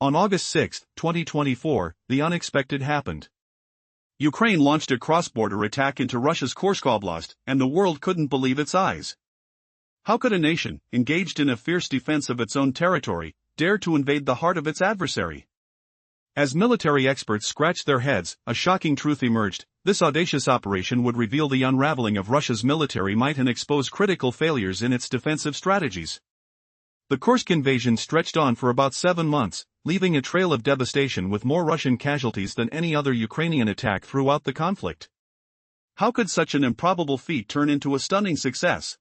On August 6, 2024, the unexpected happened. Ukraine launched a cross-border attack into Russia's Kursk Oblast, and the world couldn't believe its eyes. How could a nation, engaged in a fierce defense of its own territory, dare to invade the heart of its adversary? As military experts scratched their heads, a shocking truth emerged: this audacious operation would reveal the unraveling of Russia's military might and expose critical failures in its defensive strategies. The Kursk invasion stretched on for about 7 months, leaving a trail of devastation with more Russian casualties than any other Ukrainian attack throughout the conflict. How could such an improbable feat turn into a stunning success?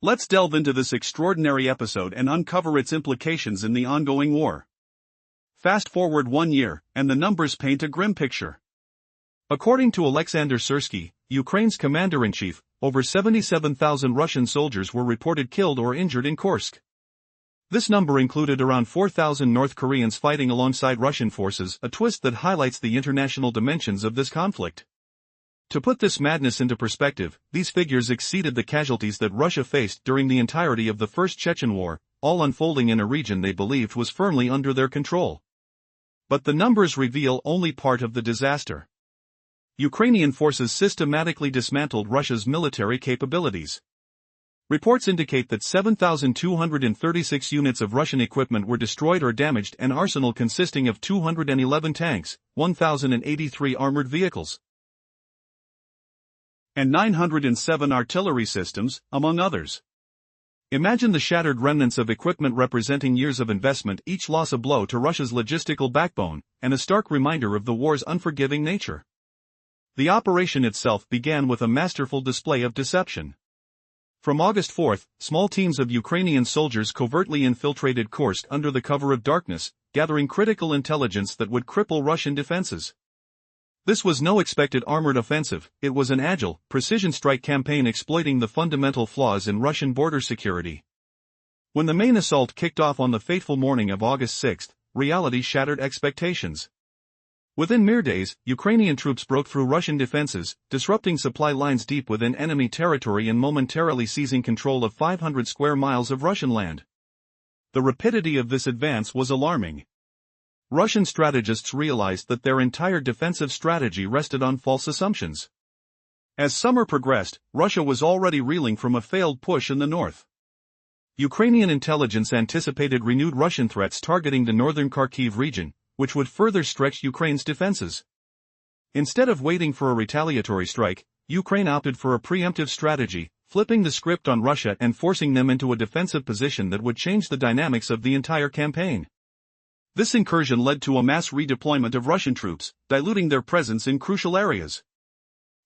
Let's delve into this extraordinary episode and uncover its implications in the ongoing war. Fast forward 1 year, and the numbers paint a grim picture. According to Alexander Syrsky, Ukraine's commander-in-chief, over 77,000 Russian soldiers were reported killed or injured in Kursk. This number included around 4,000 North Koreans fighting alongside Russian forces, a twist that highlights the international dimensions of this conflict. To put this madness into perspective, these figures exceeded the casualties that Russia faced during the entirety of the First Chechen War, all unfolding in a region they believed was firmly under their control. But the numbers reveal only part of the disaster. Ukrainian forces systematically dismantled Russia's military capabilities. Reports indicate that 7,236 units of Russian equipment were destroyed or damaged, an arsenal consisting of 211 tanks, 1,083 armored vehicles, and 907 artillery systems, among others. Imagine the shattered remnants of equipment representing years of investment, each loss a blow to Russia's logistical backbone, and a stark reminder of the war's unforgiving nature. The operation itself began with a masterful display of deception. From August 4, small teams of Ukrainian soldiers covertly infiltrated Kursk under the cover of darkness, gathering critical intelligence that would cripple Russian defenses. This was no expected armored offensive, it was an agile, precision strike campaign exploiting the fundamental flaws in Russian border security. When the main assault kicked off on the fateful morning of August 6, reality shattered expectations. Within mere days, Ukrainian troops broke through Russian defenses, disrupting supply lines deep within enemy territory and momentarily seizing control of 500 square miles of Russian land. The rapidity of this advance was alarming. Russian strategists realized that their entire defensive strategy rested on false assumptions. As summer progressed, Russia was already reeling from a failed push in the north. Ukrainian intelligence anticipated renewed Russian threats targeting the northern Kharkiv region, which would further stretch Ukraine's defenses. Instead of waiting for a retaliatory strike, Ukraine opted for a preemptive strategy, flipping the script on Russia and forcing them into a defensive position that would change the dynamics of the entire campaign. This incursion led to a mass redeployment of Russian troops, diluting their presence in crucial areas.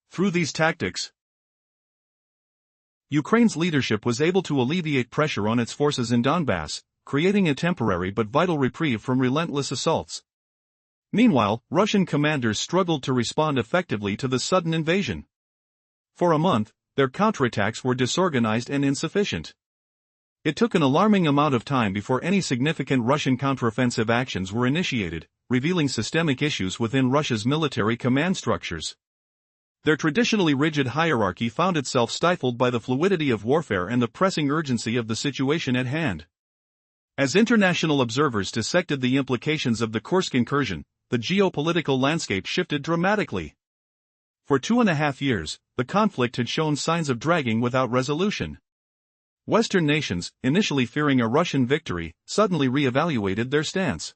Through these tactics, Ukraine's leadership was able to alleviate pressure on its forces in Donbass, creating a temporary but vital reprieve from relentless assaults. Meanwhile, Russian commanders struggled to respond effectively to the sudden invasion. For a month, their counterattacks were disorganized and insufficient. It took an alarming amount of time before any significant Russian counteroffensive actions were initiated, revealing systemic issues within Russia's military command structures. Their traditionally rigid hierarchy found itself stifled by the fluidity of warfare and the pressing urgency of the situation at hand. As international observers dissected the implications of the Kursk incursion, the geopolitical landscape shifted dramatically. For 2.5 years, the conflict had shown signs of dragging without resolution. Western nations, initially fearing a Russian victory, suddenly re-evaluated their stance.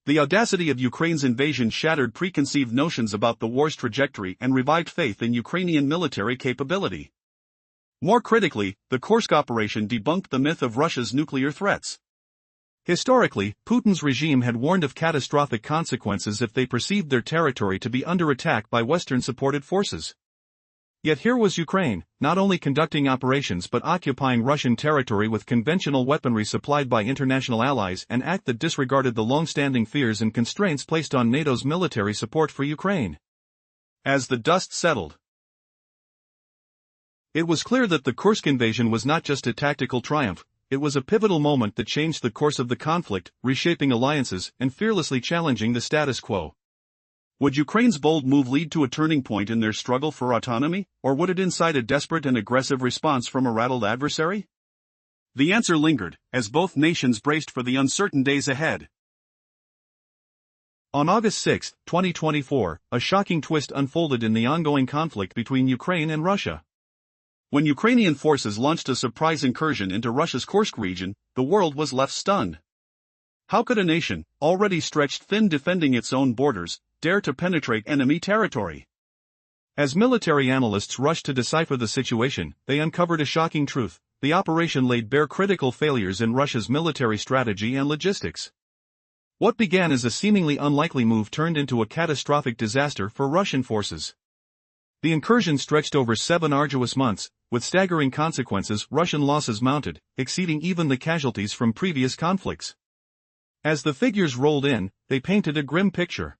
The audacity of Ukraine's invasion shattered preconceived notions about the war's trajectory and revived faith in Ukrainian military capability. More critically, the Kursk operation debunked the myth of Russia's nuclear threats. Historically, Putin's regime had warned of catastrophic consequences if they perceived their territory to be under attack by Western-supported forces. Yet here was Ukraine, not only conducting operations but occupying Russian territory with conventional weaponry supplied by international allies, an act that disregarded the long-standing fears and constraints placed on NATO's military support for Ukraine. As the dust settled, it was clear that the Kursk invasion was not just a tactical triumph, it was a pivotal moment that changed the course of the conflict, reshaping alliances and fearlessly challenging the status quo. Would Ukraine's bold move lead to a turning point in their struggle for autonomy, or would it incite a desperate and aggressive response from a rattled adversary? The answer lingered, as both nations braced for the uncertain days ahead. On August 6, 2024, a shocking twist unfolded in the ongoing conflict between Ukraine and Russia. When Ukrainian forces launched a surprise incursion into Russia's Kursk region, the world was left stunned. How could a nation, already stretched thin defending its own borders, dare to penetrate enemy territory? As military analysts rushed to decipher the situation, they uncovered a shocking truth: the operation laid bare critical failures in Russia's military strategy and logistics. What began as a seemingly unlikely move turned into a catastrophic disaster for Russian forces. The incursion stretched over 7 arduous months, with staggering consequences. Russian losses mounted, exceeding even the casualties from previous conflicts. As the figures rolled in, they painted a grim picture.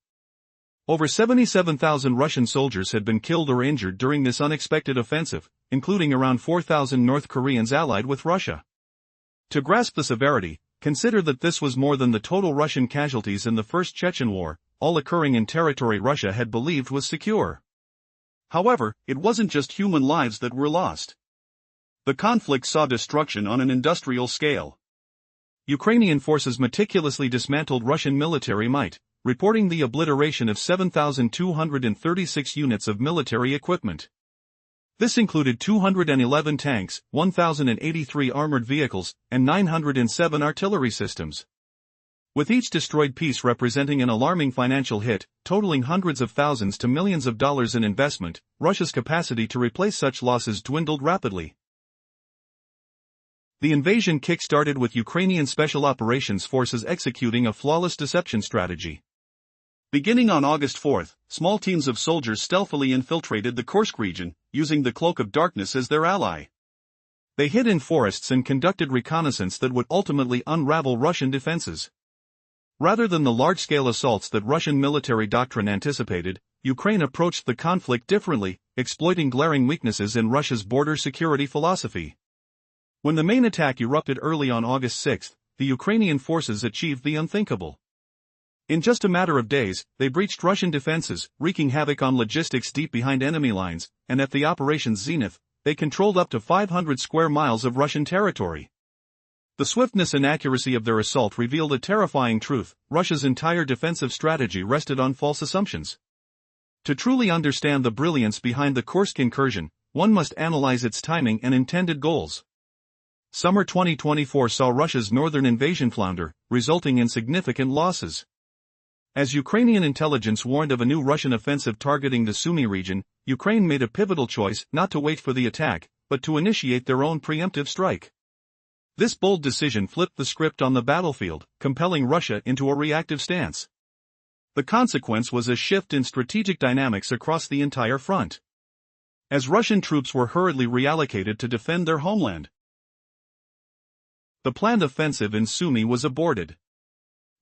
Over 77,000 Russian soldiers had been killed or injured during this unexpected offensive, including around 4,000 North Koreans allied with Russia. To grasp the severity, consider that this was more than the total Russian casualties in the First Chechen War, all occurring in territory Russia had believed was secure. However, it wasn't just human lives that were lost. The conflict saw destruction on an industrial scale. Ukrainian forces meticulously dismantled Russian military might, reporting the obliteration of 7,236 units of military equipment. This included 211 tanks, 1,083 armored vehicles, and 907 artillery systems. With each destroyed piece representing an alarming financial hit, totaling hundreds of thousands to millions of dollars in investment, Russia's capacity to replace such losses dwindled rapidly. The invasion kick-started with Ukrainian Special Operations Forces executing a flawless deception strategy. Beginning on August 4, small teams of soldiers stealthily infiltrated the Kursk region, using the Cloak of Darkness as their ally. They hid in forests and conducted reconnaissance that would ultimately unravel Russian defenses. Rather than the large-scale assaults that Russian military doctrine anticipated, Ukraine approached the conflict differently, exploiting glaring weaknesses in Russia's border security philosophy. When the main attack erupted early on August 6, the Ukrainian forces achieved the unthinkable. In just a matter of days, they breached Russian defenses, wreaking havoc on logistics deep behind enemy lines, and at the operation's zenith, they controlled up to 500 square miles of Russian territory. The swiftness and accuracy of their assault revealed a terrifying truth: Russia's entire defensive strategy rested on false assumptions. To truly understand the brilliance behind the Kursk incursion, one must analyze its timing and intended goals. Summer 2024 saw Russia's northern invasion flounder, resulting in significant losses. As Ukrainian intelligence warned of a new Russian offensive targeting the Sumy region, Ukraine made a pivotal choice: not to wait for the attack, but to initiate their own preemptive strike. This bold decision flipped the script on the battlefield, compelling Russia into a reactive stance. The consequence was a shift in strategic dynamics across the entire front. As Russian troops were hurriedly reallocated to defend their homeland, the planned offensive in Sumy was aborted.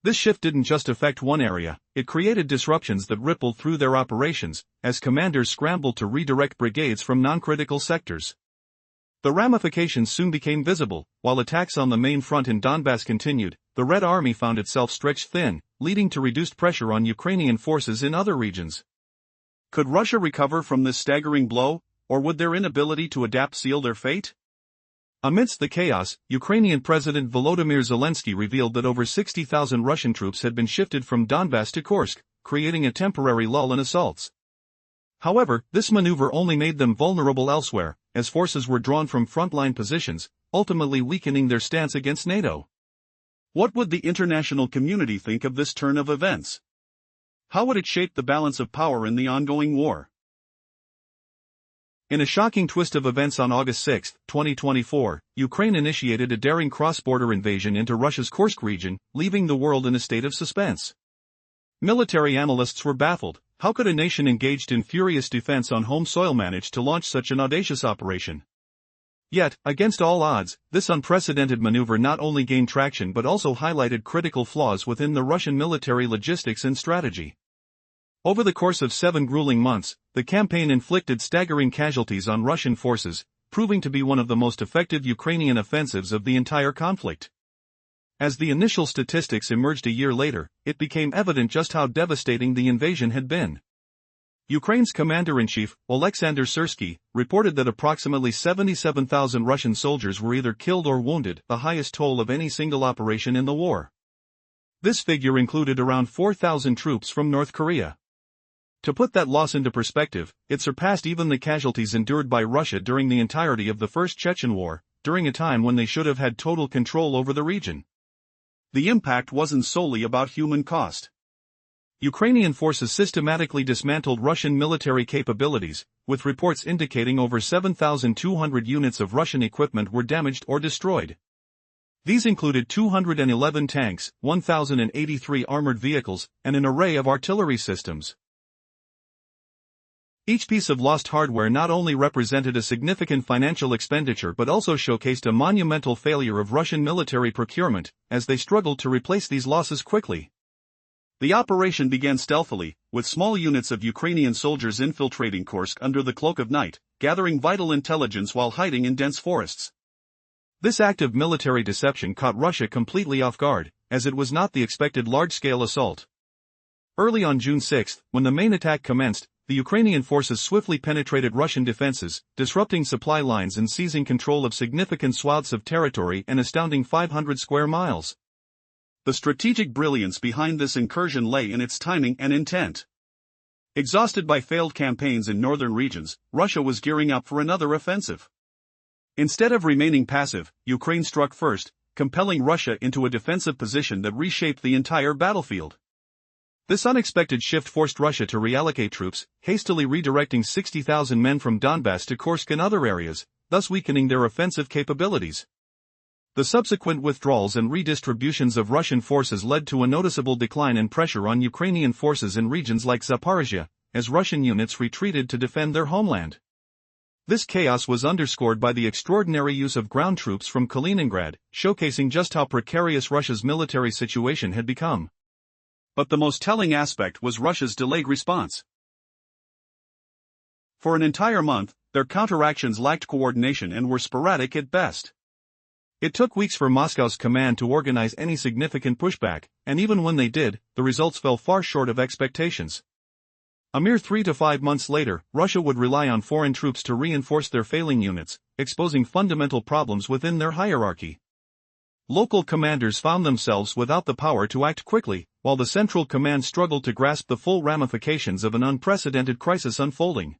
This shift didn't just affect one area, it created disruptions that rippled through their operations, as commanders scrambled to redirect brigades from non-critical sectors. The ramifications soon became visible. While attacks on the main front in Donbass continued, the Red Army found itself stretched thin, leading to reduced pressure on Ukrainian forces in other regions. Could Russia recover from this staggering blow, or would their inability to adapt seal their fate? Amidst the chaos, Ukrainian President Volodymyr Zelensky revealed that over 60,000 Russian troops had been shifted from Donbass to Kursk, creating a temporary lull in assaults. However, this maneuver only made them vulnerable elsewhere, as forces were drawn from frontline positions, ultimately weakening their stance against NATO. What would the international community think of this turn of events? How would it shape the balance of power in the ongoing war? In a shocking twist of events on August 6, 2024, Ukraine initiated a daring cross-border invasion into Russia's Kursk region, leaving the world in a state of suspense. Military analysts were baffled. How could a nation engaged in furious defense on home soil manage to launch such an audacious operation? Yet, against all odds, this unprecedented maneuver not only gained traction but also highlighted critical flaws within the Russian military logistics and strategy. Over the course of 7 grueling months, the campaign inflicted staggering casualties on Russian forces, proving to be one of the most effective Ukrainian offensives of the entire conflict. As the initial statistics emerged a year later, it became evident just how devastating the invasion had been. Ukraine's commander-in-chief, Oleksandr Syrsky, reported that approximately 77,000 Russian soldiers were either killed or wounded, the highest toll of any single operation in the war. This figure included around 4,000 troops from North Korea. To put that loss into perspective, it surpassed even the casualties endured by Russia during the entirety of the First Chechen War, during a time when they should have had total control over the region. The impact wasn't solely about human cost. Ukrainian forces systematically dismantled Russian military capabilities, with reports indicating over 7,200 units of Russian equipment were damaged or destroyed. These included 211 tanks, 1,083 armored vehicles, and an array of artillery systems. Each piece of lost hardware not only represented a significant financial expenditure but also showcased a monumental failure of Russian military procurement, as they struggled to replace these losses quickly. The operation began stealthily, with small units of Ukrainian soldiers infiltrating Kursk under the cloak of night, gathering vital intelligence while hiding in dense forests. This act of military deception caught Russia completely off guard, as it was not the expected large-scale assault. Early on June 6, when the main attack commenced, the Ukrainian forces swiftly penetrated Russian defenses, disrupting supply lines and seizing control of significant swaths of territory an astounding 500 square miles. The strategic brilliance behind this incursion lay in its timing and intent. Exhausted by failed campaigns in northern regions, Russia was gearing up for another offensive. Instead of remaining passive, Ukraine struck first, compelling Russia into a defensive position that reshaped the entire battlefield. This unexpected shift forced Russia to reallocate troops, hastily redirecting 60,000 men from Donbass to Kursk and other areas, thus weakening their offensive capabilities. The subsequent withdrawals and redistributions of Russian forces led to a noticeable decline in pressure on Ukrainian forces in regions like Zaporizhia, as Russian units retreated to defend their homeland. This chaos was underscored by the extraordinary use of ground troops from Kaliningrad, showcasing just how precarious Russia's military situation had become. But the most telling aspect was Russia's delayed response. For an entire month, their counteractions lacked coordination and were sporadic at best. It took weeks for Moscow's command to organize any significant pushback, and even when they did, the results fell far short of expectations. A mere 3 to 5 months later, Russia would rely on foreign troops to reinforce their failing units, exposing fundamental problems within their hierarchy. Local commanders found themselves without the power to act quickly, while the central command struggled to grasp the full ramifications of an unprecedented crisis unfolding.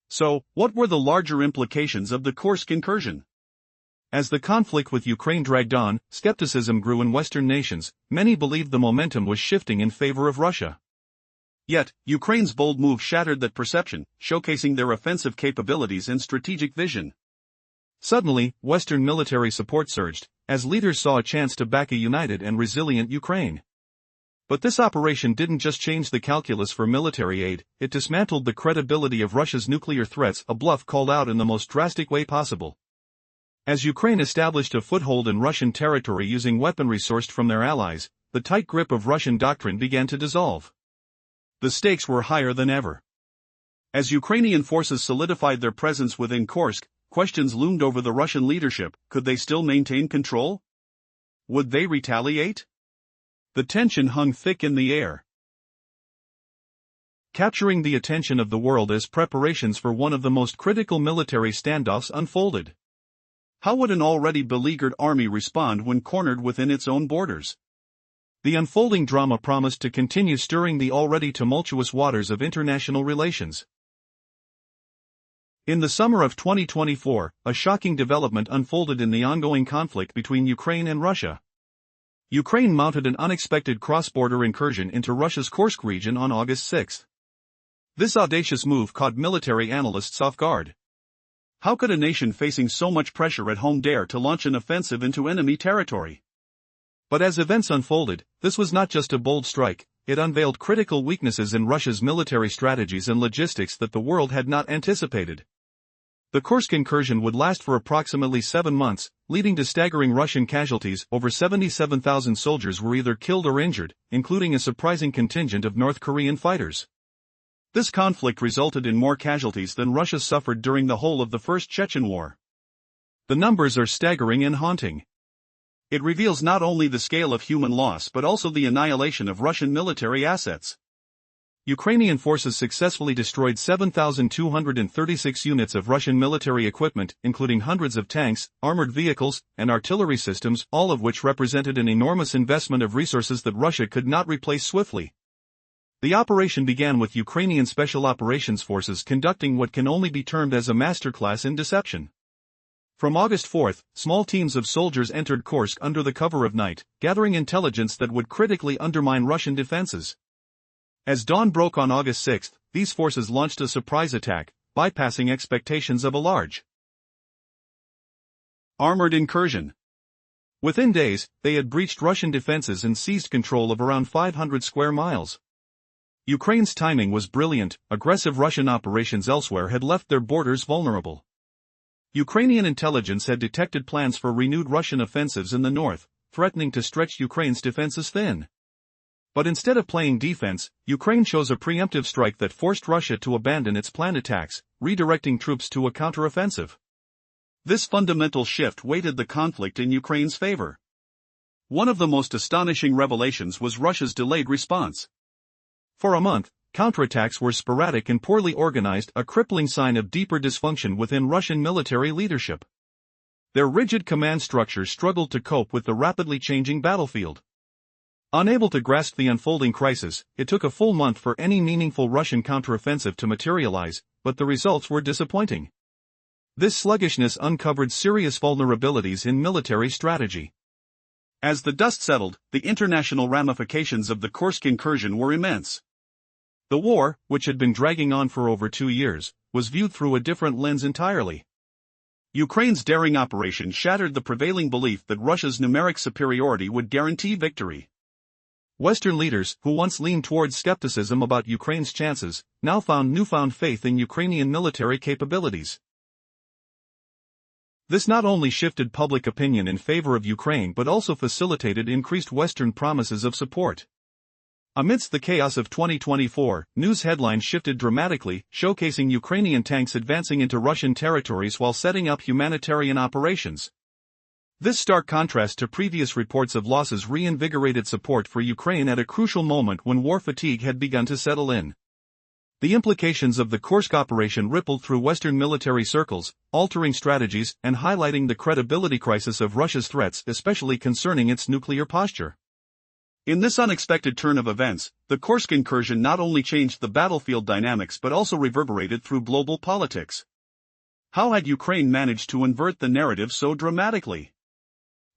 So, what were the larger implications of the Kursk incursion? As the conflict with Ukraine dragged on, skepticism grew in Western nations. Many believed the momentum was shifting in favor of Russia. Yet, Ukraine's bold move shattered that perception, showcasing their offensive capabilities and strategic vision. Suddenly, Western military support surged, as leaders saw a chance to back a united and resilient Ukraine. But this operation didn't just change the calculus for military aid, it dismantled the credibility of Russia's nuclear threats, a bluff called out in the most drastic way possible. As Ukraine established a foothold in Russian territory using weaponry sourced from their allies, the tight grip of Russian doctrine began to dissolve. The stakes were higher than ever. As Ukrainian forces solidified their presence within Kursk, questions loomed over the Russian leadership. Could they still maintain control? Would they retaliate? The tension hung thick in the air. Capturing the attention of the world as preparations for one of the most critical military standoffs unfolded. How would an already beleaguered army respond when cornered within its own borders? The unfolding drama promised to continue stirring the already tumultuous waters of international relations. In the summer of 2024, a shocking development unfolded in the ongoing conflict between Ukraine and Russia. Ukraine mounted an unexpected cross-border incursion into Russia's Kursk region on August 6. This audacious move caught military analysts off guard. How could a nation facing so much pressure at home dare to launch an offensive into enemy territory? But as events unfolded, this was not just a bold strike, it unveiled critical weaknesses in Russia's military strategies and logistics that the world had not anticipated. The Kursk incursion would last for approximately 7 months, leading to staggering Russian casualties. Over 77,000 soldiers were either killed or injured, including a surprising contingent of North Korean fighters. This conflict resulted in more casualties than Russia suffered during the whole of the First Chechen War. The numbers are staggering and haunting. It reveals not only the scale of human loss but also the annihilation of Russian military assets. Ukrainian forces successfully destroyed 7,236 units of Russian military equipment, including hundreds of tanks, armored vehicles, and artillery systems, all of which represented an enormous investment of resources that Russia could not replace swiftly. The operation began with Ukrainian Special Operations Forces conducting what can only be termed as a masterclass in deception. From August 4, small teams of soldiers entered Kursk under the cover of night, gathering intelligence that would critically undermine Russian defenses. As dawn broke on August 6, these forces launched a surprise attack, bypassing expectations of a large armored incursion. Within days, they had breached Russian defenses and seized control of around 500 square miles. Ukraine's timing was brilliant. Aggressive Russian operations elsewhere had left their borders vulnerable. Ukrainian intelligence had detected plans for renewed Russian offensives in the north, threatening to stretch Ukraine's defenses thin. But instead of playing defense, Ukraine chose a preemptive strike that forced Russia to abandon its planned attacks, redirecting troops to a counteroffensive. This fundamental shift weighted the conflict in Ukraine's favor. One of the most astonishing revelations was Russia's delayed response. For a month, counterattacks were sporadic and poorly organized, a crippling sign of deeper dysfunction within Russian military leadership. Their rigid command structures struggled to cope with the rapidly changing battlefield. Unable to grasp the unfolding crisis, it took a full month for any meaningful Russian counteroffensive to materialize, but the results were disappointing. This sluggishness uncovered serious vulnerabilities in military strategy. As the dust settled, the international ramifications of the Kursk incursion were immense. The war, which had been dragging on for over 2 years, was viewed through a different lens entirely. Ukraine's daring operation shattered the prevailing belief that Russia's numeric superiority would guarantee victory. Western leaders, who once leaned towards skepticism about Ukraine's chances, now found newfound faith in Ukrainian military capabilities. This not only shifted public opinion in favor of Ukraine but also facilitated increased Western promises of support. Amidst the chaos of 2024, news headlines shifted dramatically, showcasing Ukrainian tanks advancing into Russian territories while setting up humanitarian operations. This stark contrast to previous reports of losses reinvigorated support for Ukraine at a crucial moment when war fatigue had begun to settle in. The implications of the Kursk operation rippled through Western military circles, altering strategies and highlighting the credibility crisis of Russia's threats, especially concerning its nuclear posture. In this unexpected turn of events, the Kursk incursion not only changed the battlefield dynamics but also reverberated through global politics. How had Ukraine managed to invert the narrative so dramatically?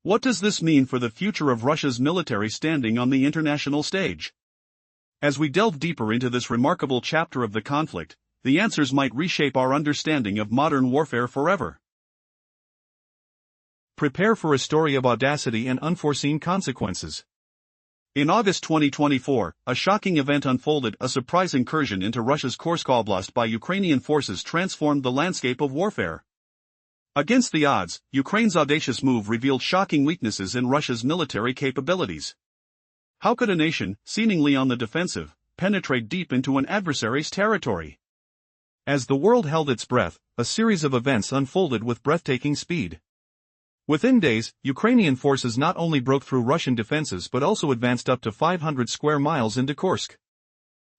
What does this mean for the future of Russia's military standing on the international stage? As we delve deeper into this remarkable chapter of the conflict, the answers might reshape our understanding of modern warfare forever. Prepare for a story of audacity and unforeseen consequences. In August 2024, a shocking event unfolded. A surprise incursion into Russia's Kursk Oblast by Ukrainian forces transformed the landscape of warfare. Against the odds, Ukraine's audacious move revealed shocking weaknesses in Russia's military capabilities. How could a nation, seemingly on the defensive, penetrate deep into an adversary's territory? As the world held its breath, a series of events unfolded with breathtaking speed. Within days, Ukrainian forces not only broke through Russian defenses but also advanced up to 500 square miles into Kursk.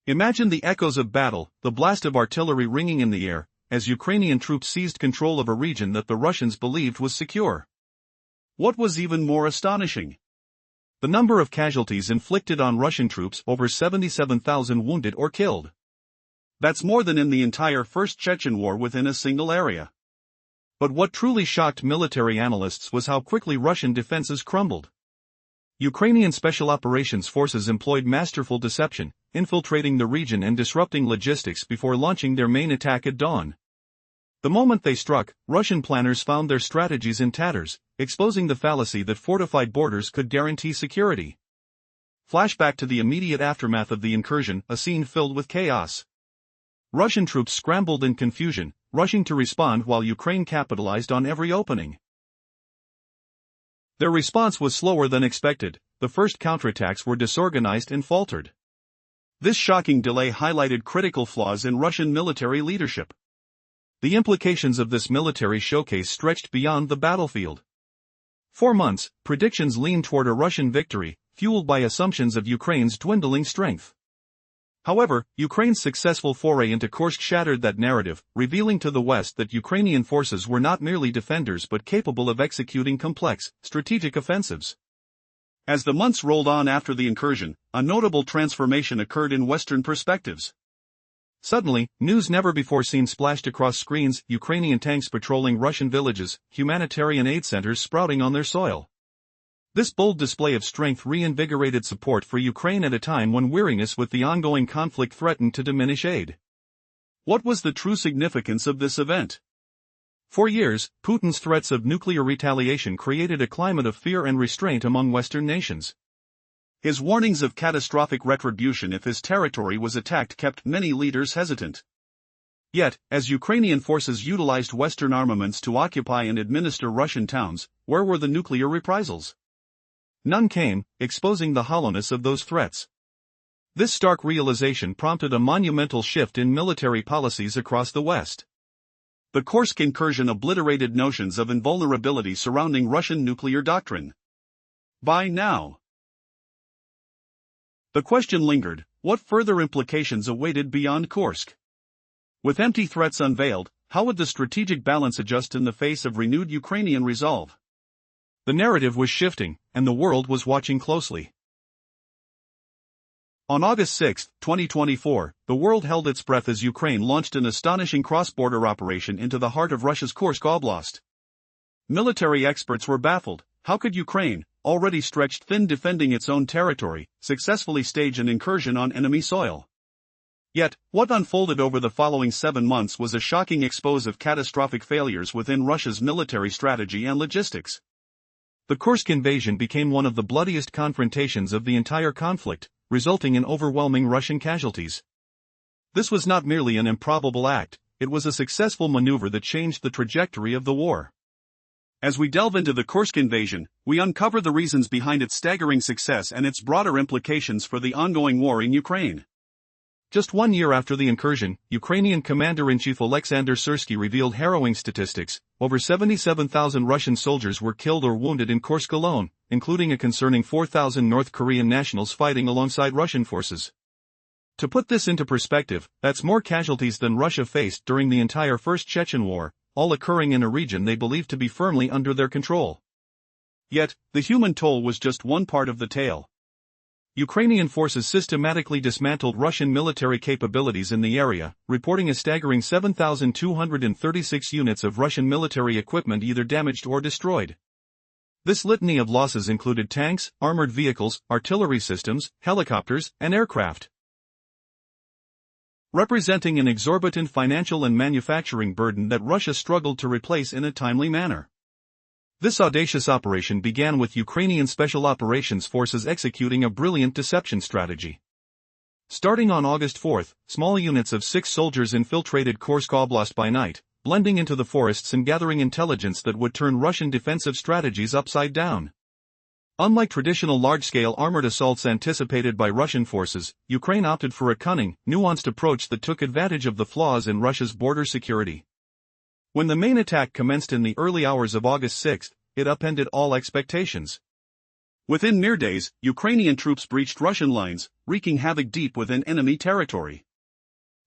Imagine the echoes of battle, the blast of artillery ringing in the air, as Ukrainian troops seized control of a region that the Russians believed was secure. What was even more astonishing? The number of casualties inflicted on Russian troops: over 77,000 wounded or killed. That's more than in the entire First Chechen War within a single area. But what truly shocked military analysts was how quickly Russian defenses crumbled. Ukrainian Special Operations Forces employed masterful deception, infiltrating the region and disrupting logistics before launching their main attack at dawn. The moment they struck, Russian planners found their strategies in tatters, exposing the fallacy that fortified borders could guarantee security. Flashback to the immediate aftermath of the incursion, a scene filled with chaos. Russian troops scrambled in confusion, rushing to respond while Ukraine capitalized on every opening. Their response was slower than expected. The first counterattacks were disorganized and faltered. This shocking delay highlighted critical flaws in Russian military leadership. The implications of this military showcase stretched beyond the battlefield. For months, predictions leaned toward a Russian victory, fueled by assumptions of Ukraine's dwindling strength. However, Ukraine's successful foray into Kursk shattered that narrative, revealing to the West that Ukrainian forces were not merely defenders but capable of executing complex, strategic offensives. As the months rolled on after the incursion, a notable transformation occurred in Western perspectives. Suddenly, news never before seen splashed across screens: Ukrainian tanks patrolling Russian villages, humanitarian aid centers sprouting on their soil. This bold display of strength reinvigorated support for Ukraine at a time when weariness with the ongoing conflict threatened to diminish aid. What was the true significance of this event? For years, Putin's threats of nuclear retaliation created a climate of fear and restraint among Western nations. His warnings of catastrophic retribution if his territory was attacked kept many leaders hesitant. Yet, as Ukrainian forces utilized Western armaments to occupy and administer Russian towns, where were the nuclear reprisals? None came, exposing the hollowness of those threats. This stark realization prompted a monumental shift in military policies across the West. The Kursk incursion obliterated notions of invulnerability surrounding Russian nuclear doctrine. By now, the question lingered: what further implications awaited beyond Kursk? With empty threats unveiled, how would the strategic balance adjust in the face of renewed Ukrainian resolve? The narrative was shifting, and the world was watching closely. On August 6, 2024, the world held its breath as Ukraine launched an astonishing cross-border operation into the heart of Russia's Kursk Oblast. Military experts were baffled. How could Ukraine, already stretched thin defending its own territory, successfully stage an incursion on enemy soil? Yet, what unfolded over the following 7 months was a shocking expose of catastrophic failures within Russia's military strategy and logistics. The Kursk invasion became one of the bloodiest confrontations of the entire conflict, resulting in overwhelming Russian casualties. This was not merely an improbable act, it was a successful maneuver that changed the trajectory of the war. As we delve into the Kursk invasion, we uncover the reasons behind its staggering success and its broader implications for the ongoing war in Ukraine. Just 1 year after the incursion, Ukrainian Commander-in-Chief Alexander Syrsky revealed harrowing statistics: over 77,000 Russian soldiers were killed or wounded in Kursk alone, including a concerning 4,000 North Korean nationals fighting alongside Russian forces. To put this into perspective, that's more casualties than Russia faced during the entire First Chechen War, all occurring in a region they believed to be firmly under their control. Yet, the human toll was just one part of the tale. Ukrainian forces systematically dismantled Russian military capabilities in the area, reporting a staggering 7,236 units of Russian military equipment either damaged or destroyed. This litany of losses included tanks, armored vehicles, artillery systems, helicopters, and aircraft. Representing an exorbitant financial and manufacturing burden that Russia struggled to replace in a timely manner. This audacious operation began with Ukrainian Special Operations Forces executing a brilliant deception strategy. Starting on August 4, small units of 6 soldiers infiltrated Kursk Oblast by night, blending into the forests and gathering intelligence that would turn Russian defensive strategies upside down. Unlike traditional large-scale armored assaults anticipated by Russian forces, Ukraine opted for a cunning, nuanced approach that took advantage of the flaws in Russia's border security. When the main attack commenced in the early hours of August 6, it upended all expectations. Within mere days, Ukrainian troops breached Russian lines, wreaking havoc deep within enemy territory.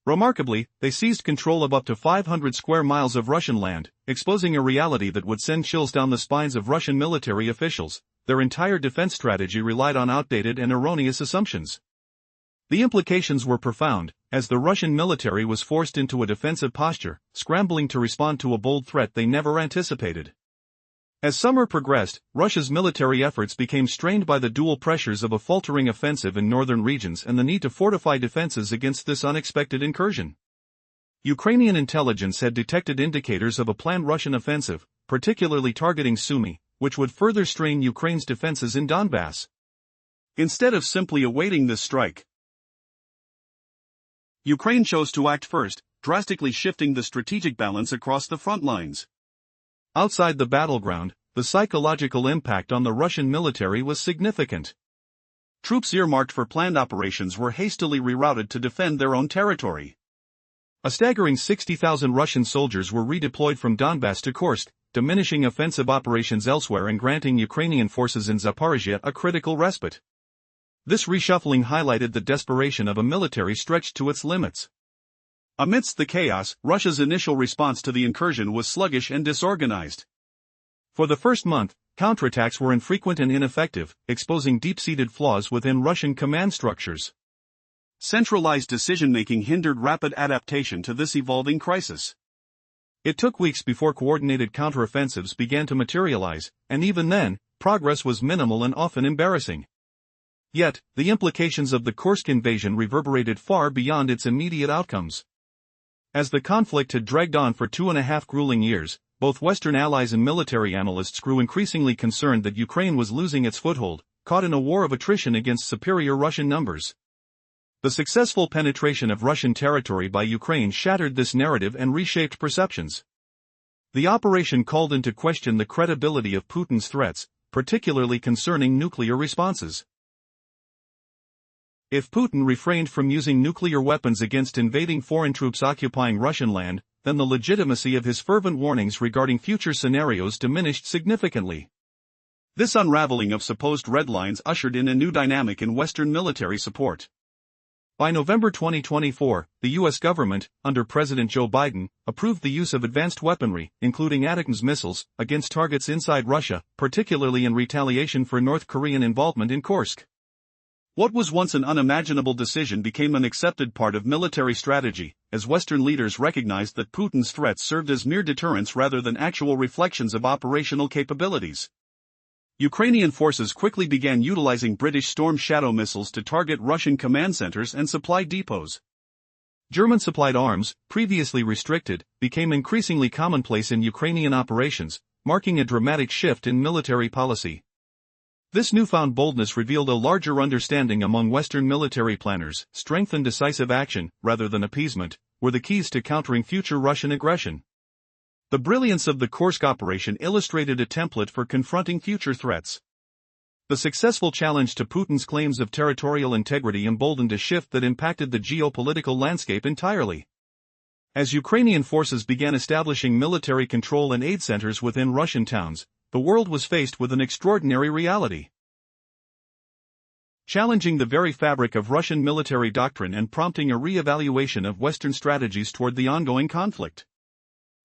Remarkably, they seized control of up to 500 square miles of Russian land, exposing a reality that would send chills down the spines of Russian military officials. Their entire defense strategy relied on outdated and erroneous assumptions. The implications were profound, as the Russian military was forced into a defensive posture, scrambling to respond to a bold threat they never anticipated. As summer progressed, Russia's military efforts became strained by the dual pressures of a faltering offensive in northern regions and the need to fortify defenses against this unexpected incursion. Ukrainian intelligence had detected indicators of a planned Russian offensive, particularly targeting Sumy, which would further strain Ukraine's defenses in Donbass. Instead of simply awaiting this strike, Ukraine chose to act first, drastically shifting the strategic balance across the front lines. Outside the battleground, the psychological impact on the Russian military was significant. Troops earmarked for planned operations were hastily rerouted to defend their own territory. A staggering 60,000 Russian soldiers were redeployed from Donbass to Kursk, diminishing offensive operations elsewhere and granting Ukrainian forces in Zaporizhzhia a critical respite. This reshuffling highlighted the desperation of a military stretched to its limits. Amidst the chaos, Russia's initial response to the incursion was sluggish and disorganized. For the first month, counterattacks were infrequent and ineffective, exposing deep-seated flaws within Russian command structures. Centralized decision-making hindered rapid adaptation to this evolving crisis. It took weeks before coordinated counteroffensives began to materialize, and even then, progress was minimal and often embarrassing. Yet, the implications of the Kursk invasion reverberated far beyond its immediate outcomes. As the conflict had dragged on for 2.5 grueling years, both Western allies and military analysts grew increasingly concerned that Ukraine was losing its foothold, caught in a war of attrition against superior Russian numbers. The successful penetration of Russian territory by Ukraine shattered this narrative and reshaped perceptions. The operation called into question the credibility of Putin's threats, particularly concerning nuclear responses. If Putin refrained from using nuclear weapons against invading foreign troops occupying Russian land, then the legitimacy of his fervent warnings regarding future scenarios diminished significantly. This unraveling of supposed red lines ushered in a new dynamic in Western military support. By November 2024, the U.S. government, under President Joe Biden, approved the use of advanced weaponry, including ATACMS missiles, against targets inside Russia, particularly in retaliation for North Korean involvement in Kursk. What was once an unimaginable decision became an accepted part of military strategy, as Western leaders recognized that Putin's threats served as mere deterrents rather than actual reflections of operational capabilities. Ukrainian forces quickly began utilizing British Storm Shadow missiles to target Russian command centers and supply depots. German-supplied arms, previously restricted, became increasingly commonplace in Ukrainian operations, marking a dramatic shift in military policy. This newfound boldness revealed a larger understanding among Western military planners. Strength and decisive action, rather than appeasement, were the keys to countering future Russian aggression. The brilliance of the Kursk operation illustrated a template for confronting future threats. The successful challenge to Putin's claims of territorial integrity emboldened a shift that impacted the geopolitical landscape entirely. As Ukrainian forces began establishing military control and aid centers within Russian towns, the world was faced with an extraordinary reality. Challenging the very fabric of Russian military doctrine and prompting a re-evaluation of Western strategies toward the ongoing conflict.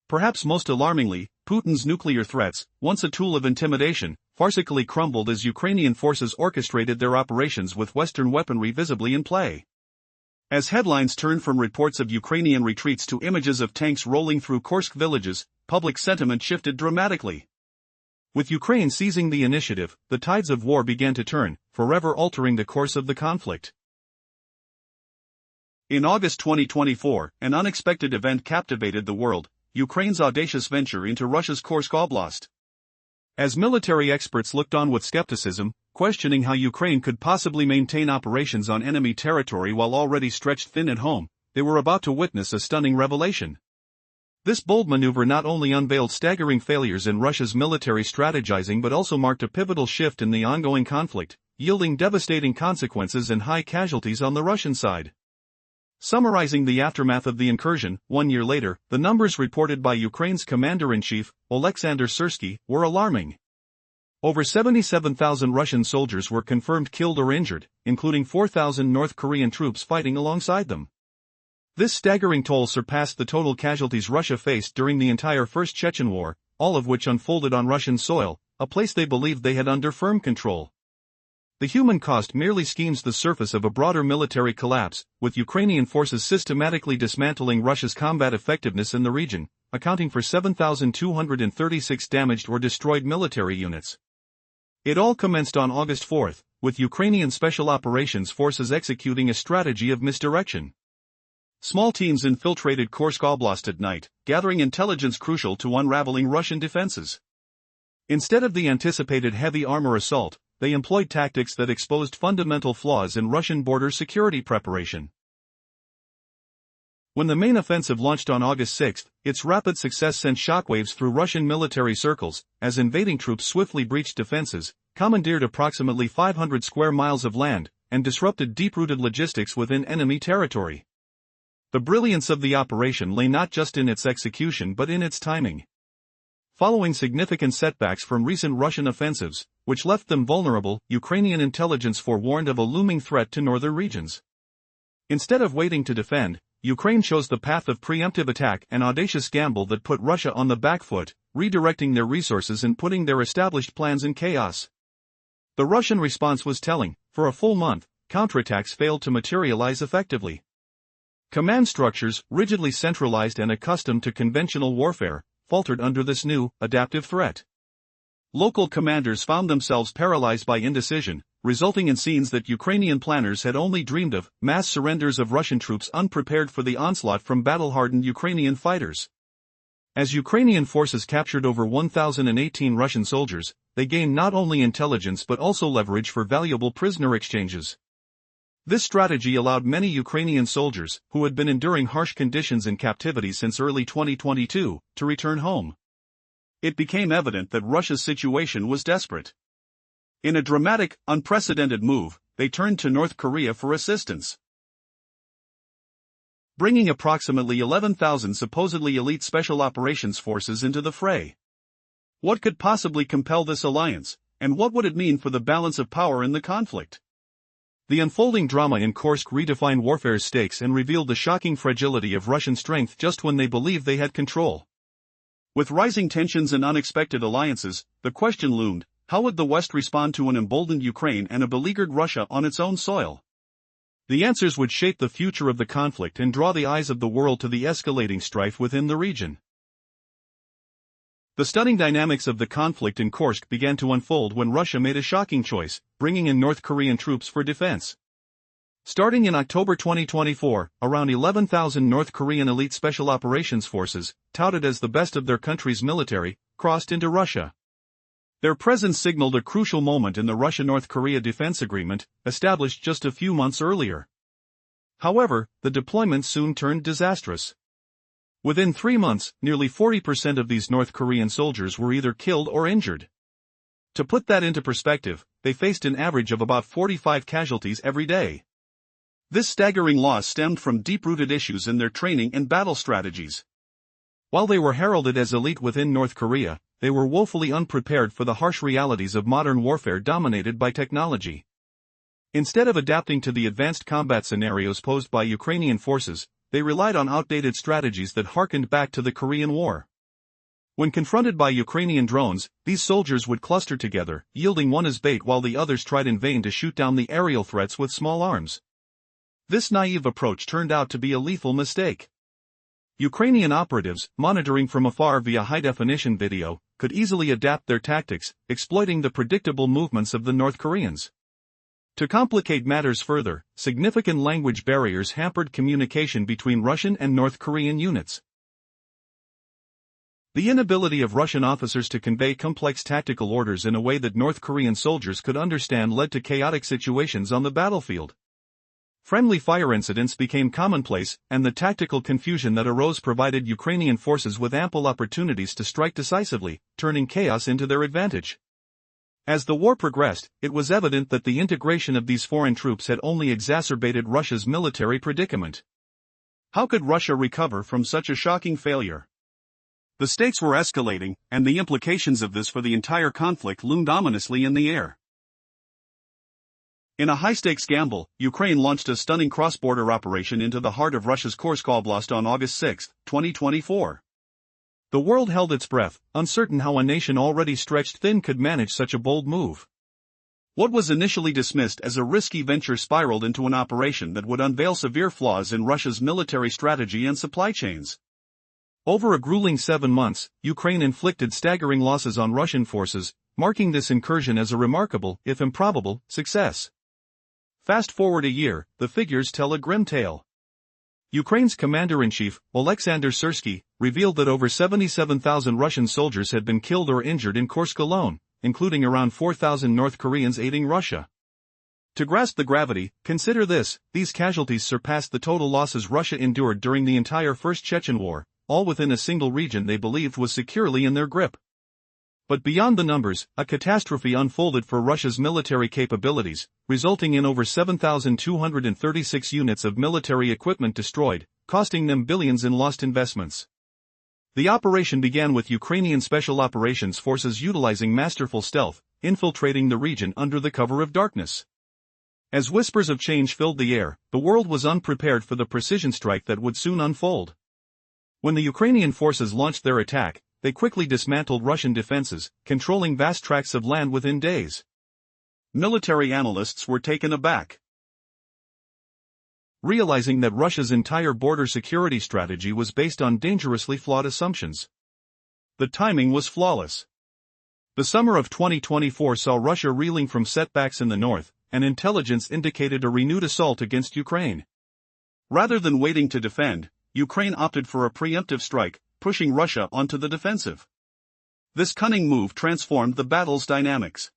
Perhaps most alarmingly, Putin's nuclear threats, once a tool of intimidation, farcically crumbled as Ukrainian forces orchestrated their operations with Western weaponry visibly in play. As headlines turned from reports of Ukrainian retreats to images of tanks rolling through Kursk villages, public sentiment shifted dramatically. With Ukraine seizing the initiative, the tides of war began to turn, forever altering the course of the conflict. In August 2024, an unexpected event captivated the world: Ukraine's audacious venture into Russia's Kursk Oblast. As military experts looked on with skepticism, questioning how Ukraine could possibly maintain operations on enemy territory while already stretched thin at home, they were about to witness a stunning revelation. This bold maneuver not only unveiled staggering failures in Russia's military strategizing but also marked a pivotal shift in the ongoing conflict, yielding devastating consequences and high casualties on the Russian side. Summarizing the aftermath of the incursion, 1 year later, the numbers reported by Ukraine's commander-in-chief, Oleksandr Syrsky, were alarming. Over 77,000 Russian soldiers were confirmed killed or injured, including 4,000 North Korean troops fighting alongside them. This staggering toll surpassed the total casualties Russia faced during the entire First Chechen War, all of which unfolded on Russian soil, a place they believed they had under firm control. The human cost merely skims the surface of a broader military collapse, with Ukrainian forces systematically dismantling Russia's combat effectiveness in the region, accounting for 7,236 damaged or destroyed military units. It all commenced on August 4, with Ukrainian Special Operations Forces executing a strategy of misdirection. Small teams infiltrated Kursk Oblast at night, gathering intelligence crucial to unraveling Russian defenses. Instead of the anticipated heavy armor assault, they employed tactics that exposed fundamental flaws in Russian border security preparation. When the main offensive launched on August 6, its rapid success sent shockwaves through Russian military circles, as invading troops swiftly breached defenses, commandeered approximately 500 square miles of land, and disrupted deep-rooted logistics within enemy territory. The brilliance of the operation lay not just in its execution but in its timing. Following significant setbacks from recent Russian offensives, which left them vulnerable, Ukrainian intelligence forewarned of a looming threat to northern regions. Instead of waiting to defend, Ukraine chose the path of preemptive attack, an audacious gamble that put Russia on the back foot, redirecting their resources and putting their established plans in chaos. The Russian response was telling. For a full month, counterattacks failed to materialize effectively. Command structures, rigidly centralized and accustomed to conventional warfare, faltered under this new, adaptive threat. Local commanders found themselves paralyzed by indecision, resulting in scenes that Ukrainian planners had only dreamed of, mass surrenders of Russian troops unprepared for the onslaught from battle-hardened Ukrainian fighters. As Ukrainian forces captured over 1,018 Russian soldiers, they gained not only intelligence but also leverage for valuable prisoner exchanges. This strategy allowed many Ukrainian soldiers, who had been enduring harsh conditions in captivity since early 2022, to return home. It became evident that Russia's situation was desperate. In a dramatic, unprecedented move, they turned to North Korea for assistance, bringing approximately 11,000 supposedly elite special operations forces into the fray. What could possibly compel this alliance, and what would it mean for the balance of power in the conflict? The unfolding drama in Kursk redefined warfare's stakes and revealed the shocking fragility of Russian strength just when they believed they had control. With rising tensions and unexpected alliances, the question loomed: how would the West respond to an emboldened Ukraine and a beleaguered Russia on its own soil? The answers would shape the future of the conflict and draw the eyes of the world to the escalating strife within the region. The stunning dynamics of the conflict in Kursk began to unfold when Russia made a shocking choice, bringing in North Korean troops for defense. Starting in October 2024, around 11,000 North Korean elite special operations forces, touted as the best of their country's military, crossed into Russia. Their presence signaled a crucial moment in the Russia-North Korea defense agreement, established just a few months earlier. However, the deployment soon turned disastrous. Within 3 months, nearly 40% of these North Korean soldiers were either killed or injured. To put that into perspective, they faced an average of about 45 casualties every day. This staggering loss stemmed from deep-rooted issues in their training and battle strategies. While they were heralded as elite within North Korea, they were woefully unprepared for the harsh realities of modern warfare dominated by technology. Instead of adapting to the advanced combat scenarios posed by Ukrainian forces, they relied on outdated strategies that harkened back to the Korean War. When confronted by Ukrainian drones, these soldiers would cluster together, yielding one as bait while the others tried in vain to shoot down the aerial threats with small arms. This naive approach turned out to be a lethal mistake. Ukrainian operatives, monitoring from afar via high-definition video, could easily adapt their tactics, exploiting the predictable movements of the North Koreans. To complicate matters further, significant language barriers hampered communication between Russian and North Korean units. The inability of Russian officers to convey complex tactical orders in a way that North Korean soldiers could understand led to chaotic situations on the battlefield. Friendly fire incidents became commonplace, and the tactical confusion that arose provided Ukrainian forces with ample opportunities to strike decisively, turning chaos into their advantage. As the war progressed, it was evident that the integration of these foreign troops had only exacerbated Russia's military predicament. How could Russia recover from such a shocking failure? The stakes were escalating, and the implications of this for the entire conflict loomed ominously in the air. In a high-stakes gamble, Ukraine launched a stunning cross-border operation into the heart of Russia's Kursk Oblast on August 6, 2024. The world held its breath, uncertain how a nation already stretched thin could manage such a bold move. What was initially dismissed as a risky venture spiraled into an operation that would unveil severe flaws in Russia's military strategy and supply chains. Over a grueling 7 months, Ukraine inflicted staggering losses on Russian forces, marking this incursion as a remarkable, if improbable, success. Fast forward a year, the figures tell a grim tale. Ukraine's commander-in-chief, Oleksandr Syrsky, revealed that over 77,000 Russian soldiers had been killed or injured in Kursk alone, including around 4,000 North Koreans aiding Russia. To grasp the gravity, consider this: these casualties surpassed the total losses Russia endured during the entire First Chechen War, all within a single region they believed was securely in their grip. But beyond the numbers, a catastrophe unfolded for Russia's military capabilities, resulting in over 7,236 units of military equipment destroyed, costing them billions in lost investments. The operation began with Ukrainian Special Operations Forces utilizing masterful stealth, infiltrating the region under the cover of darkness. As whispers of change filled the air, the world was unprepared for the precision strike that would soon unfold. When the Ukrainian forces launched their attack, they quickly dismantled Russian defenses, controlling vast tracts of land within days. Military analysts were taken aback, realizing that Russia's entire border security strategy was based on dangerously flawed assumptions. The timing was flawless. The summer of 2024 saw Russia reeling from setbacks in the north, and intelligence indicated a renewed assault against Ukraine. Rather than waiting to defend, Ukraine opted for a preemptive strike, pushing Russia onto the defensive. This cunning move transformed the battle's dynamics.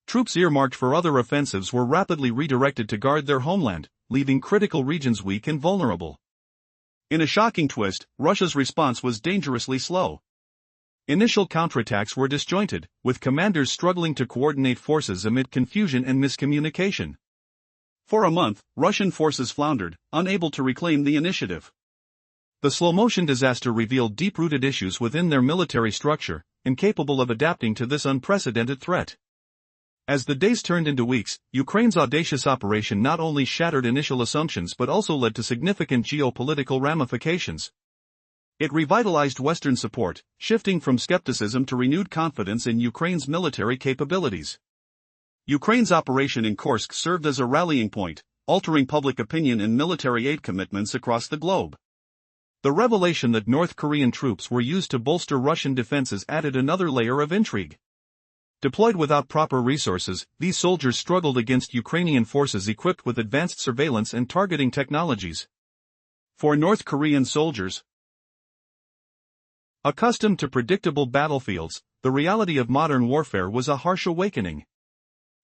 Troops earmarked for other offensives were rapidly redirected to guard their homeland, leaving critical regions weak and vulnerable. In a shocking twist, Russia's response was dangerously slow. Initial counterattacks were disjointed, with commanders struggling to coordinate forces amid confusion and miscommunication. For a month, Russian forces floundered, unable to reclaim the initiative. The slow-motion disaster revealed deep-rooted issues within their military structure, incapable of adapting to this unprecedented threat. As the days turned into weeks, Ukraine's audacious operation not only shattered initial assumptions but also led to significant geopolitical ramifications. It revitalized Western support, shifting from skepticism to renewed confidence in Ukraine's military capabilities. Ukraine's operation in Kursk served as a rallying point, altering public opinion and military aid commitments across the globe. The revelation that North Korean troops were used to bolster Russian defenses added another layer of intrigue. Deployed without proper resources, these soldiers struggled against Ukrainian forces equipped with advanced surveillance and targeting technologies. For North Korean soldiers, accustomed to predictable battlefields, the reality of modern warfare was a harsh awakening.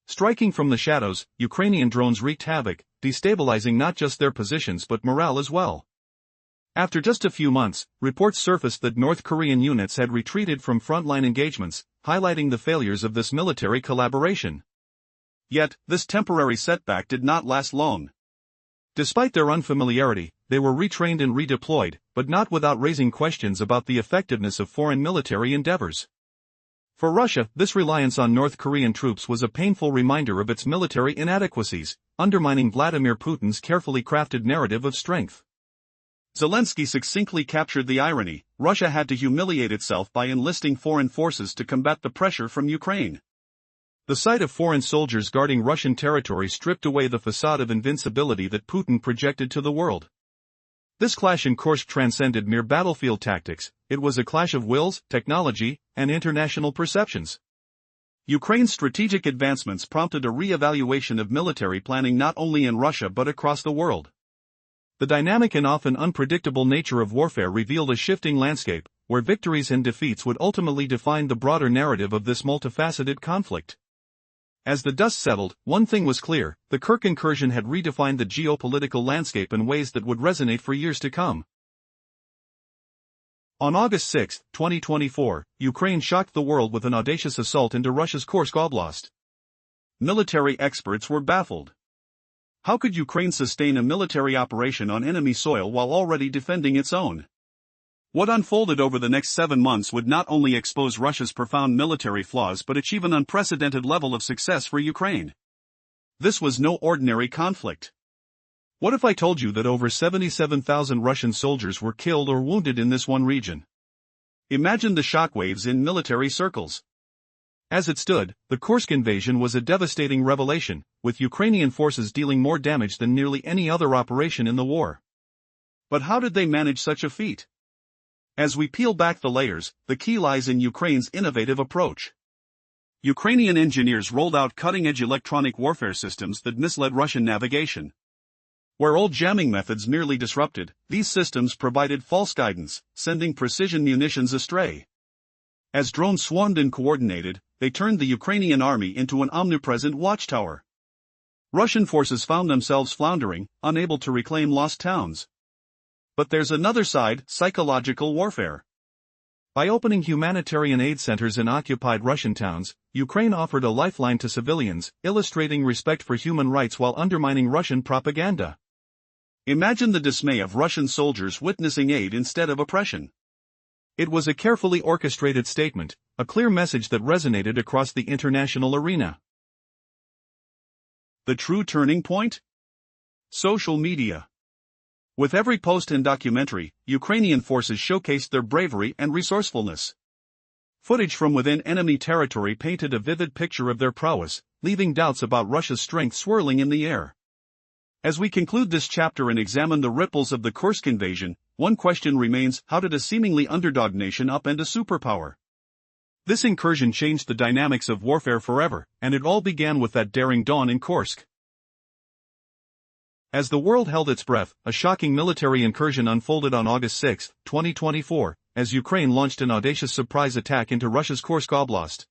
Striking from the shadows, Ukrainian drones wreaked havoc, destabilizing not just their positions but morale as well. After just a few months, reports surfaced that North Korean units had retreated from frontline engagements, highlighting the failures of this military collaboration. Yet, this temporary setback did not last long. Despite their unfamiliarity, they were retrained and redeployed, but not without raising questions about the effectiveness of foreign military endeavors. For Russia, this reliance on North Korean troops was a painful reminder of its military inadequacies, undermining Vladimir Putin's carefully crafted narrative of strength. Zelensky succinctly captured the irony: Russia had to humiliate itself by enlisting foreign forces to combat the pressure from Ukraine. The sight of foreign soldiers guarding Russian territory stripped away the facade of invincibility that Putin projected to the world. This clash in Kursk transcended mere battlefield tactics; it was a clash of wills, technology, and international perceptions. Ukraine's strategic advancements prompted a re-evaluation of military planning not only in Russia but across the world. The dynamic and often unpredictable nature of warfare revealed a shifting landscape, where victories and defeats would ultimately define the broader narrative of this multifaceted conflict. As the dust settled, one thing was clear: the Kursk incursion had redefined the geopolitical landscape in ways that would resonate for years to come. On August 6, 2024, Ukraine shocked the world with an audacious assault into Russia's Kursk Oblast. Military experts were baffled. How could Ukraine sustain a military operation on enemy soil while already defending its own? What unfolded over the next 7 months would not only expose Russia's profound military flaws but achieve an unprecedented level of success for Ukraine. This was no ordinary conflict. What if I told you that over 77,000 Russian soldiers were killed or wounded in this one region? Imagine the shockwaves in military circles. As it stood, the Kursk invasion was a devastating revelation, with Ukrainian forces dealing more damage than nearly any other operation in the war. But how did they manage such a feat? As we peel back the layers, the key lies in Ukraine's innovative approach. Ukrainian engineers rolled out cutting-edge electronic warfare systems that misled Russian navigation. Where old jamming methods merely disrupted, these systems provided false guidance, sending precision munitions astray. As drones swarmed and coordinated, they turned the Ukrainian army into an omnipresent watchtower. Russian forces found themselves floundering, unable to reclaim lost towns. But there's another side: psychological warfare. By opening humanitarian aid centers in occupied Russian towns, Ukraine offered a lifeline to civilians, illustrating respect for human rights while undermining Russian propaganda. Imagine the dismay of Russian soldiers witnessing aid instead of oppression. It was a carefully orchestrated statement, a clear message that resonated across the international arena. The true turning point? Social media. With every post and documentary, Ukrainian forces showcased their bravery and resourcefulness. Footage from within enemy territory painted a vivid picture of their prowess, leaving doubts about Russia's strength swirling in the air. As we conclude this chapter and examine the ripples of the Kursk invasion, one question remains: how did a seemingly underdog nation upend a superpower? This incursion changed the dynamics of warfare forever, and it all began with that daring dawn in Kursk. As the world held its breath, a shocking military incursion unfolded on August 6, 2024, as Ukraine launched an audacious surprise attack into Russia's Kursk Oblast.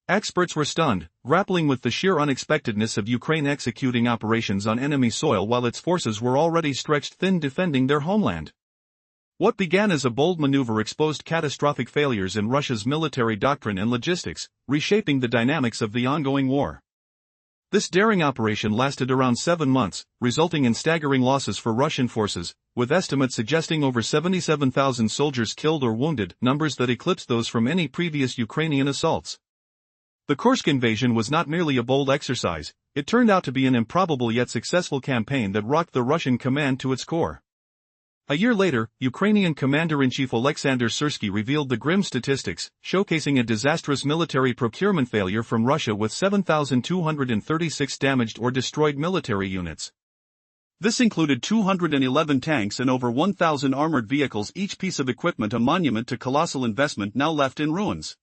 Experts were stunned, grappling with the sheer unexpectedness of Ukraine executing operations on enemy soil while its forces were already stretched thin defending their homeland. What began as a bold maneuver exposed catastrophic failures in Russia's military doctrine and logistics, reshaping the dynamics of the ongoing war. This daring operation lasted around 7 months, resulting in staggering losses for Russian forces, with estimates suggesting over 77,000 soldiers killed or wounded, numbers that eclipsed those from any previous Ukrainian assaults. The Kursk invasion was not merely a bold exercise, it turned out to be an improbable yet successful campaign that rocked the Russian command to its core. A year later, Ukrainian Commander-in-Chief Alexander Syrsky revealed the grim statistics, showcasing a disastrous military procurement failure from Russia with 7,236 damaged or destroyed military units. This included 211 tanks and over 1,000 armored vehicles, each piece of equipment a monument to colossal investment now left in ruins.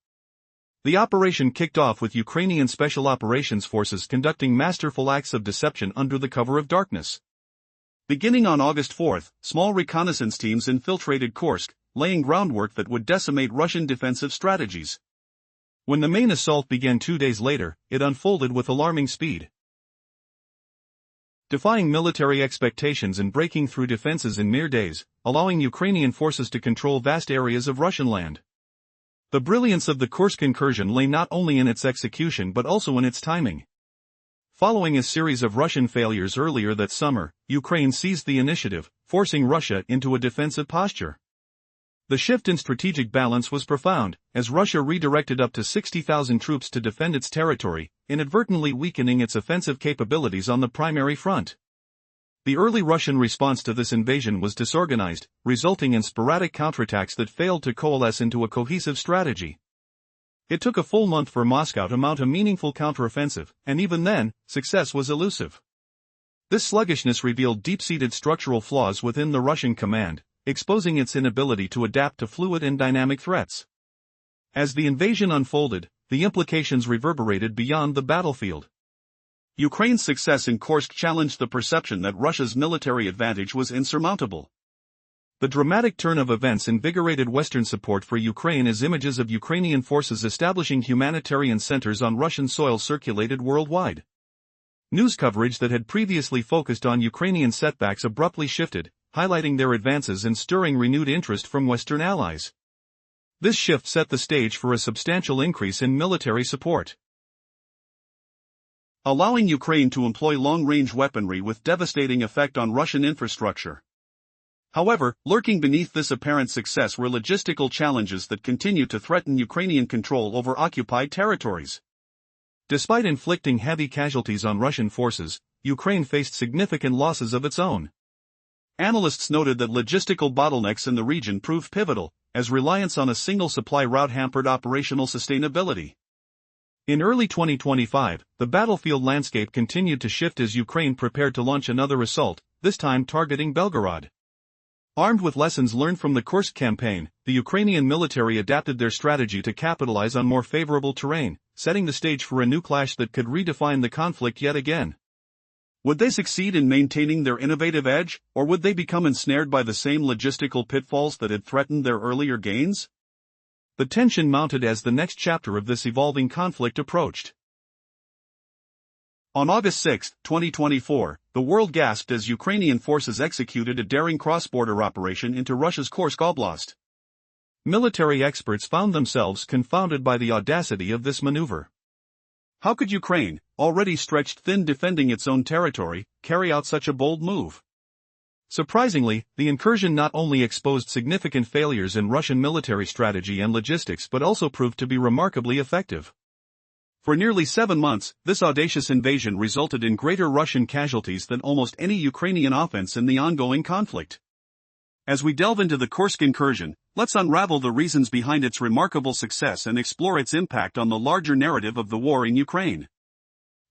The operation kicked off with Ukrainian Special Operations Forces conducting masterful acts of deception under the cover of darkness. Beginning on August 4, small reconnaissance teams infiltrated Kursk, laying groundwork that would decimate Russian defensive strategies. When the main assault began 2 days later, it unfolded with alarming speed. Defying military expectations and breaking through defenses in mere days, allowing Ukrainian forces to control vast areas of Russian land. The brilliance of the Kursk incursion lay not only in its execution but also in its timing. Following a series of Russian failures earlier that summer, Ukraine seized the initiative, forcing Russia into a defensive posture. The shift in strategic balance was profound, as Russia redirected up to 60,000 troops to defend its territory, inadvertently weakening its offensive capabilities on the primary front. The early Russian response to this invasion was disorganized, resulting in sporadic counterattacks that failed to coalesce into a cohesive strategy. It took a full month for Moscow to mount a meaningful counteroffensive, and even then, success was elusive. This sluggishness revealed deep-seated structural flaws within the Russian command, exposing its inability to adapt to fluid and dynamic threats. As the invasion unfolded, the implications reverberated beyond the battlefield. Ukraine's success in Kursk challenged the perception that Russia's military advantage was insurmountable. The dramatic turn of events invigorated Western support for Ukraine as images of Ukrainian forces establishing humanitarian centers on Russian soil circulated worldwide. News coverage that had previously focused on Ukrainian setbacks abruptly shifted, highlighting their advances and stirring renewed interest from Western allies. This shift set the stage for a substantial increase in military support, allowing Ukraine to employ long-range weaponry with devastating effect on Russian infrastructure. However, lurking beneath this apparent success were logistical challenges that continue to threaten Ukrainian control over occupied territories. Despite inflicting heavy casualties on Russian forces, Ukraine faced significant losses of its own. Analysts noted that logistical bottlenecks in the region proved pivotal, as reliance on a single supply route hampered operational sustainability. In early 2025, the battlefield landscape continued to shift as Ukraine prepared to launch another assault, this time targeting Belgorod. Armed with lessons learned from the Kursk campaign, the Ukrainian military adapted their strategy to capitalize on more favorable terrain, setting the stage for a new clash that could redefine the conflict yet again. Would they succeed in maintaining their innovative edge, or would they become ensnared by the same logistical pitfalls that had threatened their earlier gains? The tension mounted as the next chapter of this evolving conflict approached. On August 6, 2024, the world gasped as Ukrainian forces executed a daring cross-border operation into Russia's Kursk Oblast. Military experts found themselves confounded by the audacity of this maneuver. How could Ukraine, already stretched thin defending its own territory, carry out such a bold move? Surprisingly, the incursion not only exposed significant failures in Russian military strategy and logistics but also proved to be remarkably effective. For nearly 7 months, this audacious invasion resulted in greater Russian casualties than almost any Ukrainian offense in the ongoing conflict. As we delve into the Kursk incursion, let's unravel the reasons behind its remarkable success and explore its impact on the larger narrative of the war in Ukraine.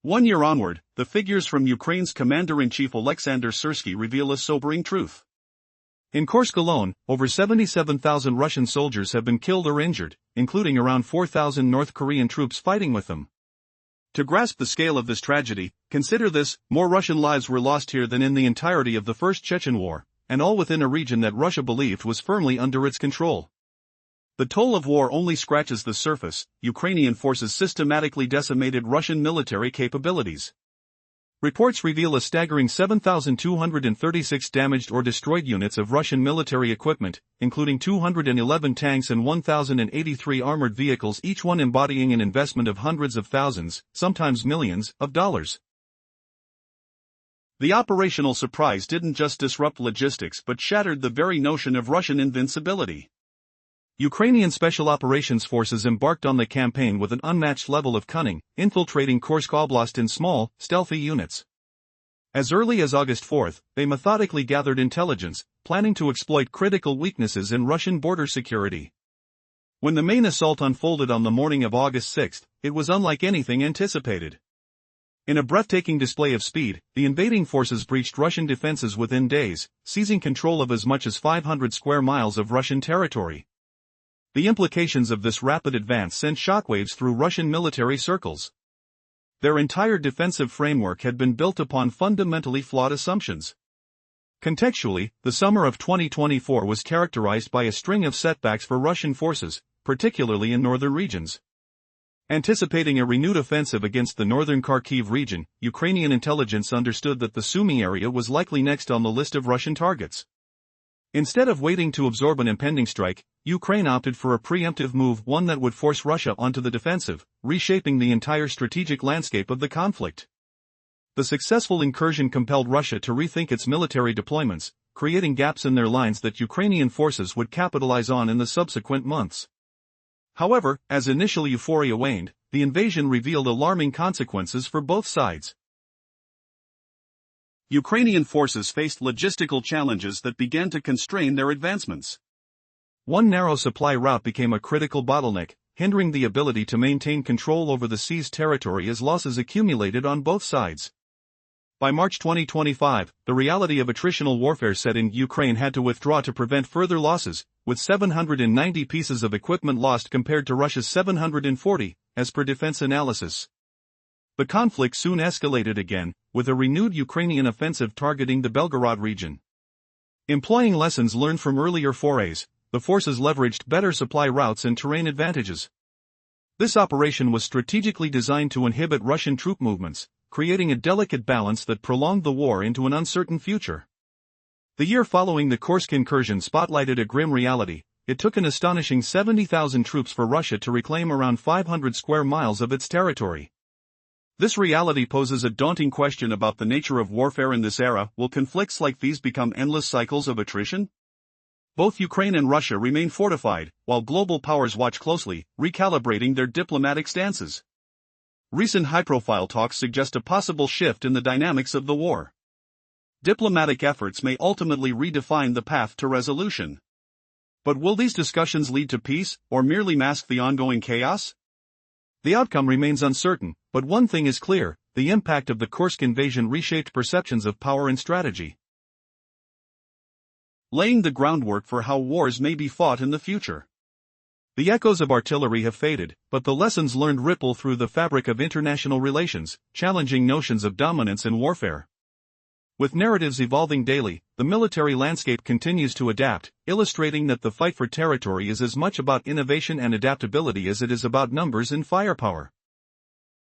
1 year onward, the figures from Ukraine's Commander-in-Chief Alexander Syrsky reveal a sobering truth. In Kursk alone, over 77,000 Russian soldiers have been killed or injured, including around 4,000 North Korean troops fighting with them. To grasp the scale of this tragedy, consider this: more Russian lives were lost here than in the entirety of the First Chechen War, and all within a region that Russia believed was firmly under its control. The toll of war only scratches the surface. Ukrainian forces systematically decimated Russian military capabilities. Reports reveal a staggering 7,236 damaged or destroyed units of Russian military equipment, including 211 tanks and 1,083 armored vehicles, each one embodying an investment of hundreds of thousands, sometimes millions, of dollars. The operational surprise didn't just disrupt logistics but shattered the very notion of Russian invincibility. Ukrainian Special Operations Forces embarked on the campaign with an unmatched level of cunning, infiltrating Kursk Oblast in small, stealthy units. As early as August 4, they methodically gathered intelligence, planning to exploit critical weaknesses in Russian border security. When the main assault unfolded on the morning of August 6, it was unlike anything anticipated. In a breathtaking display of speed, the invading forces breached Russian defenses within days, seizing control of as much as 500 square miles of Russian territory. The implications of this rapid advance sent shockwaves through Russian military circles. Their entire defensive framework had been built upon fundamentally flawed assumptions. Contextually, the summer of 2024 was characterized by a string of setbacks for Russian forces, particularly in northern regions. Anticipating a renewed offensive against the northern Kharkiv region, Ukrainian intelligence understood that the Sumy area was likely next on the list of Russian targets. Instead of waiting to absorb an impending strike, Ukraine opted for a preemptive move, one that would force Russia onto the defensive, reshaping the entire strategic landscape of the conflict. The successful incursion compelled Russia to rethink its military deployments, creating gaps in their lines that Ukrainian forces would capitalize on in the subsequent months. However, as initial euphoria waned, the invasion revealed alarming consequences for both sides. Ukrainian forces faced logistical challenges that began to constrain their advancements. One narrow supply route became a critical bottleneck, hindering the ability to maintain control over the seized territory as losses accumulated on both sides. By March 2025, the reality of attritional warfare set in. Ukraine had to withdraw to prevent further losses, with 790 pieces of equipment lost compared to Russia's 740, as per defense analysis. The conflict soon escalated again, with a renewed Ukrainian offensive targeting the Belgorod region. Employing lessons learned from earlier forays, the forces leveraged better supply routes and terrain advantages. This operation was strategically designed to inhibit Russian troop movements, creating a delicate balance that prolonged the war into an uncertain future. The year following the Kursk incursion spotlighted a grim reality. It took an astonishing 70,000 troops for Russia to reclaim around 500 square miles of its territory. This reality poses a daunting question about the nature of warfare in this era. Will conflicts like these become endless cycles of attrition? Both Ukraine and Russia remain fortified, while global powers watch closely, recalibrating their diplomatic stances. Recent high-profile talks suggest a possible shift in the dynamics of the war. Diplomatic efforts may ultimately redefine the path to resolution. But will these discussions lead to peace, or merely mask the ongoing chaos? The outcome remains uncertain, but one thing is clear: the impact of the Kursk invasion reshaped perceptions of power and strategy, laying the groundwork for how wars may be fought in the future. The echoes of artillery have faded, but the lessons learned ripple through the fabric of international relations, challenging notions of dominance in warfare. With narratives evolving daily, the military landscape continues to adapt, illustrating that the fight for territory is as much about innovation and adaptability as it is about numbers and firepower.